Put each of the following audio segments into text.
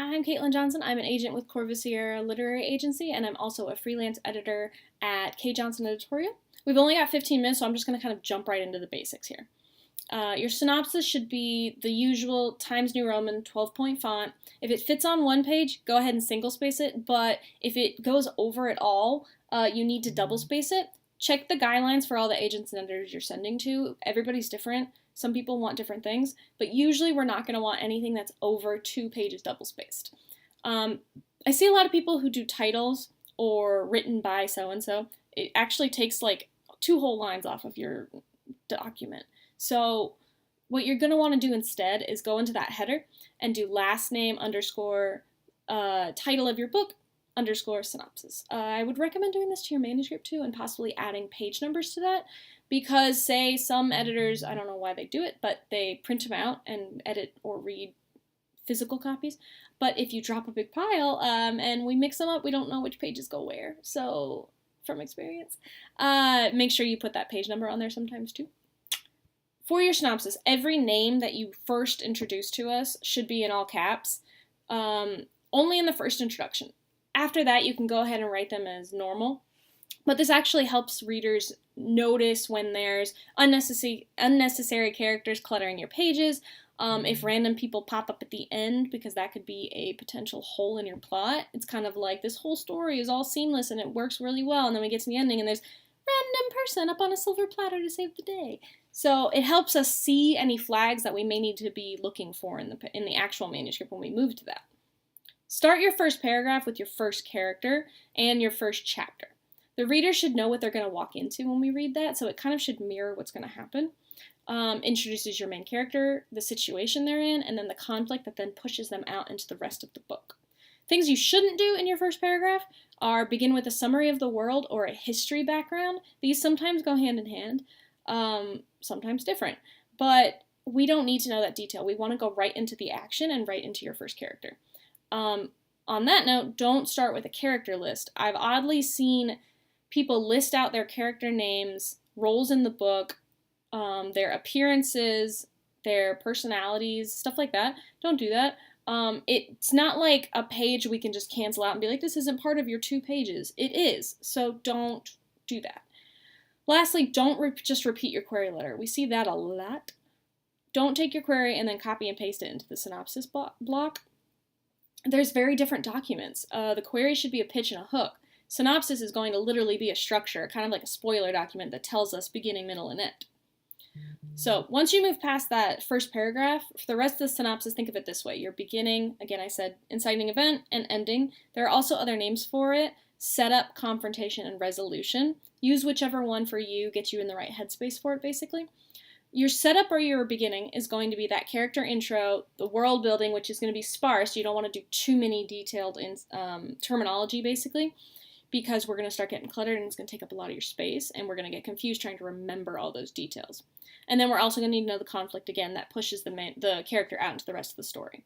I'm Kaitlyn Johnson. I'm an agent with Corvassier Literary Agency, and I'm also a freelance editor at K. Johnson Editorial. We've only got 15 minutes, so I'm just going to kind of jump right into the basics here. Your synopsis should be the usual Times New Roman 12-point font. If it fits on one page, go ahead and single space it, but if it goes over at all, you need to double space it. Check the guidelines for all the agents and editors you're sending to. Everybody's different. Some people want different things, but usually we're not going to want anything that's over 2 pages double spaced. I see a lot of people who do titles or written by so-and-so. It actually takes like 2 whole lines off of your document. So what you're going to want to do instead is go into that header and do last name underscore title of your book underscore synopsis. I would recommend doing this to your manuscript too, and possibly adding page numbers to that, because say some editors, I don't know why they do it, but they print them out and edit or read physical copies. But if you drop a big pile and we mix them up, we don't know which pages go where. So from experience, make sure you put that page number on there sometimes too. For your synopsis, every name that you first introduce to us should be in all caps, only in the first introduction. After that, you can go ahead and write them as normal, but this actually helps readers notice when there's unnecessary characters cluttering your pages, if random people pop up at the end, because that could be a potential hole in your plot. It's kind of like this whole story is all seamless and it works really well, and then we get to the ending and there's random person up on a silver platter to save the day. So it helps us see any flags that we may need to be looking for in the actual manuscript when we move to that. Start your first paragraph with your first character and your first chapter. The reader should know what they're going to walk into when we read that, so it kind of should mirror what's going to happen. Introduces your main character, the situation they're in, and then the conflict that then pushes them out into the rest of the book. Things you shouldn't do in your first paragraph are begin with a summary of the world or a history background. These sometimes go hand in hand, sometimes different, but we don't need to know that detail. We want to go right into the action and right into your first character. On that note, don't start with a character list. I've oddly seen people list out their character names, roles in the book, their appearances, their personalities, stuff like that. Don't do that. It's not like a page we can just cancel out and be like, this isn't part of your 2 pages. It is, so don't do that. Lastly, don't just repeat your query letter. We see that a lot. Don't take your query and then copy and paste it into the synopsis block. There's very different documents. The query should be a pitch and a hook. Synopsis is going to literally be a structure, kind of like a spoiler document that tells us beginning, middle, and end. So once you move past that first paragraph, for the rest of the synopsis, think of it this way. Your beginning, again I said, inciting event, and ending. There are also other names for it: setup, confrontation, and resolution. Use whichever one for you gets you in the right headspace for it, basically. Your setup or your beginning is going to be that character intro, the world building, which is going to be sparse. You don't want to do too many detailed terminology, basically, because we're going to start getting cluttered and it's going to take up a lot of your space, and we're going to get confused trying to remember all those details. And then we're also going to need to know the conflict again that pushes the character out into the rest of the story.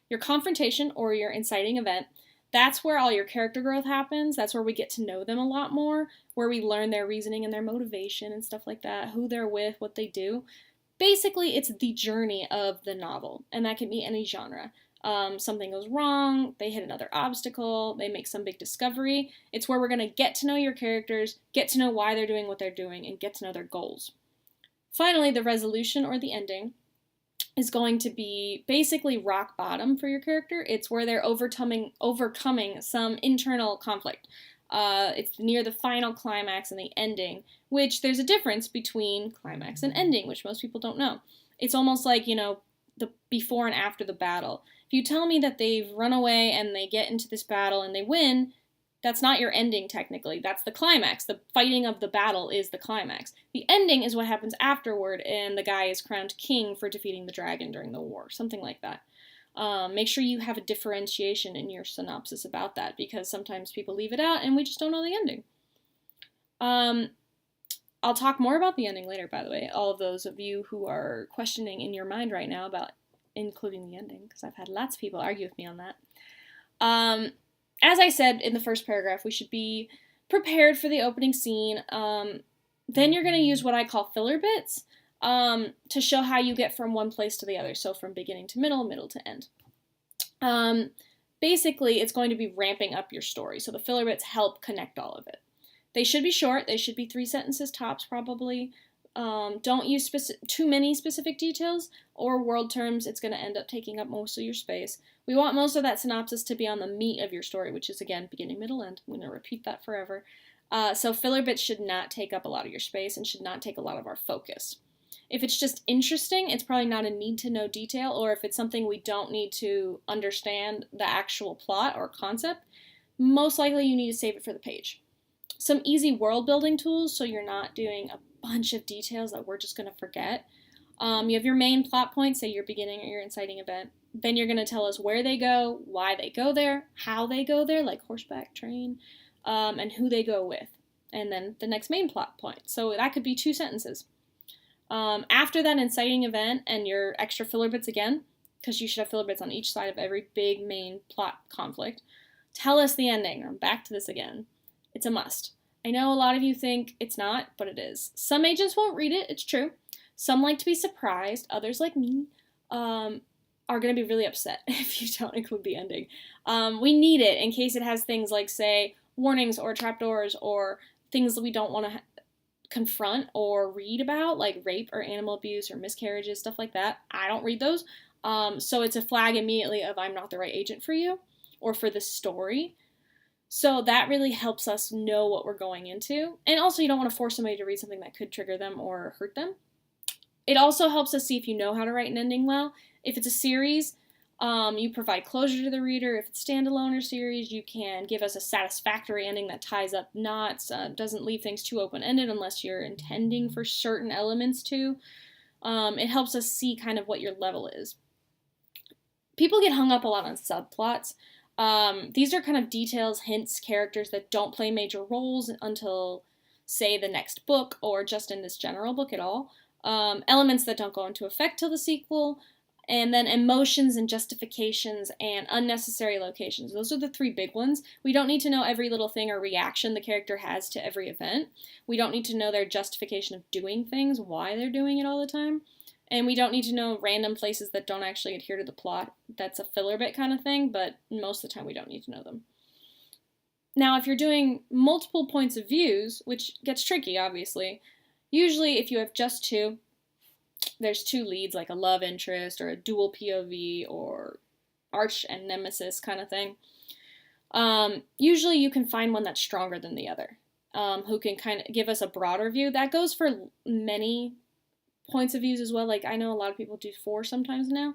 Your confrontation or your inciting event, that's where all your character growth happens. That's where we get to know them a lot more, where we learn their reasoning and their motivation and stuff like that, who they're with, what they do. Basically, it's the journey of the novel, and that can be any genre. Something goes wrong, they hit another obstacle, they make some big discovery. It's where we're going to get to know your characters, get to know why they're doing what they're doing, and get to know their goals. Finally, the resolution or the ending is going to be basically rock bottom for your character. It's where they're overcoming some internal conflict. It's near the final climax and the ending, which there's a difference between climax and ending, which most people don't know. It's almost like, the before and after the battle. If you tell me that they've run away and they get into this battle and they win, that's not your ending technically. That's the climax. The fighting of the battle is the climax. The ending is what happens afterward, and the guy is crowned king for defeating the dragon during the war, something like that. Make sure you have a differentiation in your synopsis about that, because sometimes people leave it out and we just don't know the ending. I'll talk more about the ending later, by the way. All of those of you who are questioning in your mind right now about including the ending, because I've had lots of people argue with me on that. As I said in the first paragraph, we should be prepared for the opening scene. Then you're going to use what I call filler bits to show how you get from one place to the other. So from beginning to middle, middle to end. basically it's going to be ramping up your story. So the filler bits help connect all of it. They should be short. They should be 3 sentences tops, probably. Don't use too many specific details or world terms. It's going to end up taking up most of your space. We want most of that synopsis to be on the meat of your story, which is, again, beginning, middle, end. I'm going to repeat that forever. So filler bits should not take up a lot of your space and should not take a lot of our focus. If it's just interesting, it's probably not a need-to-know detail, or if it's something we don't need to understand the actual plot or concept, most likely you need to save it for the page. Some easy world-building tools, so you're not doing a bunch of details that we're just going to forget. You have your main plot points, say your beginning or your inciting event. Then you're going to tell us where they go, why they go there, how they go there, like horseback, train, and who they go with. And then the next main plot point. So that could be 2 sentences. After that inciting event and your extra filler bits again, because you should have filler bits on each side of every big main plot conflict, tell us the ending. I'm back to this again. It's a must. I know a lot of you think it's not, but it is. Some agents won't read it, it's true. Some like to be surprised. Others, like me, are going to be really upset if you don't include the ending. We need it in case it has things like, say, warnings or trapdoors or things that we don't want to confront or read about, like rape or animal abuse or miscarriages, stuff like that. I don't read those. So it's a flag immediately of I'm not the right agent for you or for this story. So that really helps us know what we're going into. And also you don't want to force somebody to read something that could trigger them or hurt them. It also helps us see if you know how to write an ending well. If it's a series, you provide closure to the reader. If it's standalone or series, you can give us a satisfactory ending that ties up knots, doesn't leave things too open-ended unless you're intending for certain elements to. It helps us see kind of what your level is. People get hung up a lot on subplots. These are kind of details, hints, characters that don't play major roles until, say, the next book or just in this general book at all. Elements that don't go into effect till the sequel, and then emotions and justifications and unnecessary locations. Those are the 3 big ones. We don't need to know every little thing or reaction the character has to every event. We don't need to know their justification of doing things, why they're doing it all the time. And we don't need to know random places that don't actually adhere to the plot. That's a filler bit kind of thing, but most of the time we don't need to know them. Now, if you're doing multiple points of views, which gets tricky, obviously, usually if you have just 2, there's 2 leads, like a love interest or a dual POV or arch and nemesis kind of thing. Usually you can find one that's stronger than the other, who can kind of give us a broader view. That goes for many points of views as well. Like I know a lot of people do 4 sometimes now.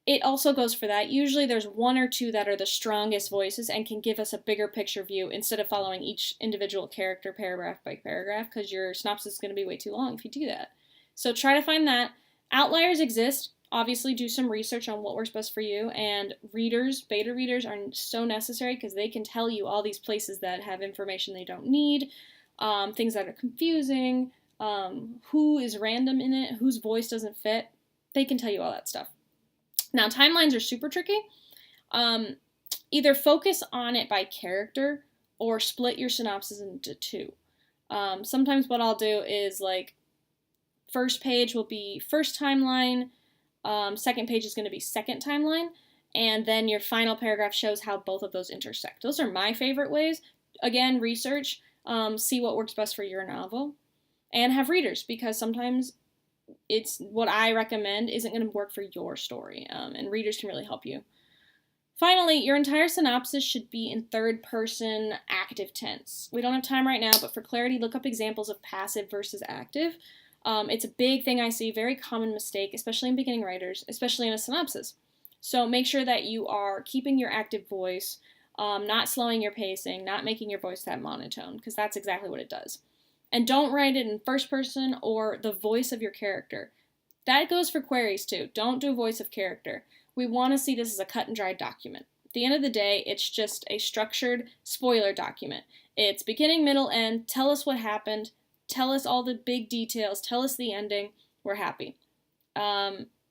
It also goes for that. Usually there's 1 or 2 that are the strongest voices and can give us a bigger picture view instead of following each individual character paragraph by paragraph, because your synopsis is going to be way too long if you do that. So try to find that. Outliers exist. Obviously do some research on what works best for you, and readers, beta readers, are so necessary because they can tell you all these places that have information they don't need, things that are confusing, who is random in it, whose voice doesn't fit. They can tell you all that stuff. Now, timelines are super tricky. Either focus on it by character or split your synopsis into 2. Sometimes what I'll do is, like, first page will be first timeline, second page is going to be second timeline, and then your final paragraph shows how both of those intersect. Those are my favorite ways. Again, research, see what works best for your novel, and have readers, because sometimes it's what I recommend isn't going to work for your story, and readers can really help you. Finally, your entire synopsis should be in third-person active tense. We don't have time right now, but for clarity, look up examples of passive versus active. It's a big thing I see, very common mistake, especially in beginning writers, especially in a synopsis. So make sure that you are keeping your active voice, not slowing your pacing, not making your voice that monotone, because that's exactly what it does. And don't write it in first person or the voice of your character. That goes for queries too. Don't do voice of character. We want to see this as a cut and dry document. At the end of the day, it's just a structured spoiler document. It's beginning, middle, end. Tell us what happened. Tell us all the big details. Tell us the ending. We're happy.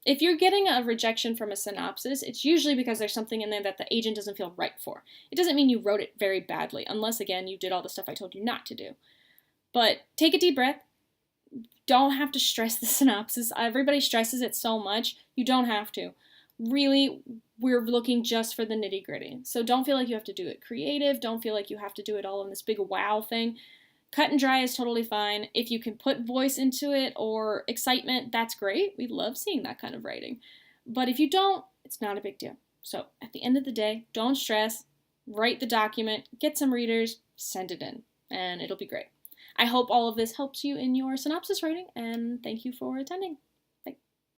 If you're getting a rejection from a synopsis, it's usually because there's something in there that the agent doesn't feel right for. It doesn't mean you wrote it very badly, unless, again, you did all the stuff I told you not to do. But take a deep breath. Don't have to stress the synopsis. Everybody stresses it so much. You don't have to. Really, we're looking just for the nitty gritty. So don't feel like you have to do it creative. Don't feel like you have to do it all in this big wow thing. Cut and dry is totally fine. If you can put voice into it or excitement, that's great. We love seeing that kind of writing. But if you don't, it's not a big deal. So at the end of the day, don't stress. Write the document, get some readers, send it in, and it'll be great. I hope all of this helps you in your synopsis writing, and thank you for attending.